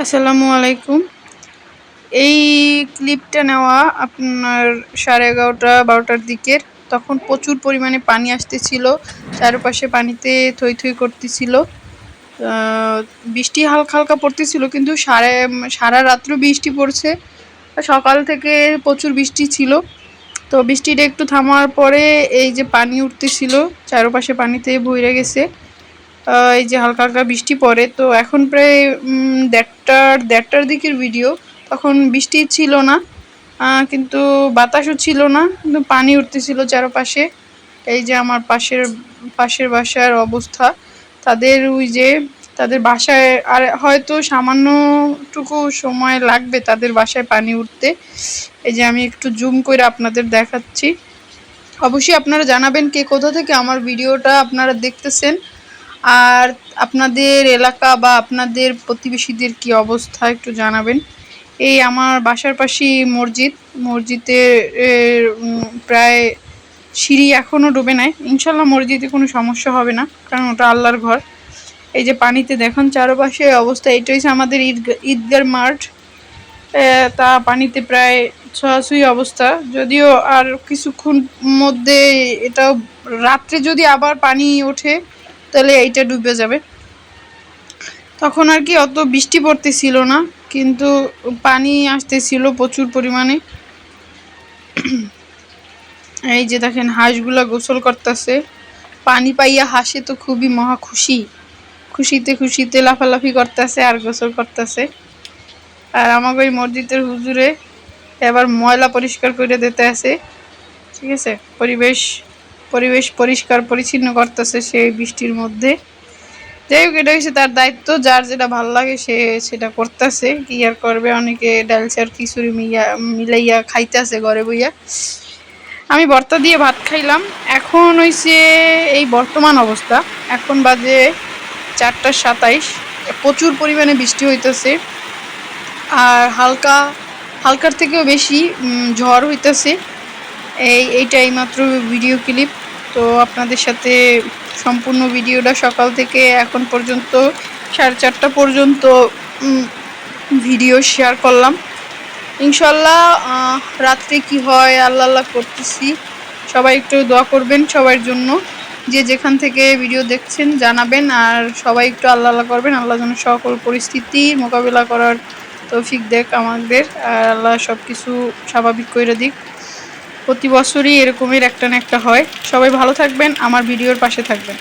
আসসালামু আলাইকুম। এই ক্লিপটা নেওয়া আপনার 11:30-12টার দিকের। তখন প্রচুর পরিমাণে পানি আসতেছিল, চারপাশে পানিতে থই থই করতেছিল। বৃষ্টি হালকা হালকা পড়তেছিল, কিন্তু সারা রাত্র বৃষ্টি পড়ছে। সকাল থেকে প্রচুর বৃষ্টি ছিল। তো বৃষ্টিটা একটু থামার পরে এই যে পানি উঠতেছিল, চারপাশে পানিতে ভরে গেছে। এই যে হালকা হালকা বৃষ্টি পড়ে। তো এখন প্রায় 1:30টার দিকের ভিডিও। তখন বৃষ্টি ছিল না, কিন্তু বাতাসও ছিল না, কিন্তু পানি উঠতেছিল চারপাশে। এই যে আমার পাশের বাসার অবস্থা, তাদের ওই যে তাদের বাসায় আর হয়তো সামান্যটুকু সময় লাগবে তাদের বাসায় পানি উঠতে। এই যে আমি একটু জুম করে আপনাদের দেখাচ্ছি। অবশ্যই আপনারা জানাবেন কে কোথা থেকে আমার ভিডিওটা আপনারা দেখতেছেন, আর আপনাদের এলাকা বা আপনাদের প্রতিবেশীদের কি অবস্থা একটু জানাবেন। এই আমার বাসার পাশেই মসজিদের প্রায় সিঁড়ি এখনও ডুবে নাই। ইনশাল্লাহ মসজিদে কোনো সমস্যা হবে না, কারণ ওটা আল্লাহর ঘর। এই যে পানিতে দেখুন চারপাশে অবস্থা। এটা হচ্ছে আমাদের ঈদগার মাঠ। তা পানিতে প্রায় ছোঁয়াছুঁই অবস্থা। যদিও আর কিছুক্ষণ মধ্যে এটাও, রাত্রে যদি আবার পানি ওঠে তাহলে এইটা ডুবে যাবে। তখন আর কি অত বৃষ্টি পড়তেছিল না, কিন্তু পানি আসতেছিল প্রচুর পরিমাণে। এই যে দেখেন হাঁসগুলা গোসল করতেছে। পানি পাইয়া হাসে তো খুবই মহা খুশিতে খুশিতে লাফালাফি করতেছে আর গোসল করতেছে। আর আমাকে ওই মসজিদের হুজুরে এবার ময়লা পরিষ্কার করে দিতে আছে। ঠিক আছে, পরিবেশ পরিষ্কার পরিচ্ছন্ন করতেছে সেই বৃষ্টির মধ্যে। যাই হোক, এটা হচ্ছে তার দায়িত্ব, যার যেটা ভালো লাগে সে সেটা করতেছে। কি আর করবে, অনেকে ডাল চাল খিচুড়ি মিলাইয়া খাইতেছে ঘরে বইয়া। আমি ভর্তা দিয়ে ভাত খাইলাম। এখন হইছে এই বর্তমান অবস্থা, এখন বাজে 4:27। প্রচুর পরিমাণে বৃষ্টি হইতেছে, আর হালকার থেকেও বেশি ঝড় হইতেছে। এইটাই মাত্র ভিডিও ক্লিপ। তো আপনাদের সাথে সম্পূর্ণ ভিডিওটা সকাল থেকে এখন পর্যন্ত 4:30 পর্যন্ত ভিডিও শেয়ার করলাম। ইনশাল্লাহ রাত্রে কি হয় আল্লাহ আল্লাহ করতেছি। সবাই একটু দোয়া করবেন সবার জন্য, যে যেখান থেকে ভিডিও দেখছেন জানাবেন, আর সবাই একটু আল্লাহ আল্লাহ করবেন। আল্লাহ যেন সকল পরিস্থিতির মোকাবিলা করার তৌফিক দেখ আমাদের, আর আল্লাহ সব কিছু স্বাভাবিক করে দিক। প্রতি বছরই এরকমের একটা না একটা হয়। সবাই ভালো থাকবেন, আমার ভিডিওর পাশে থাকবেন।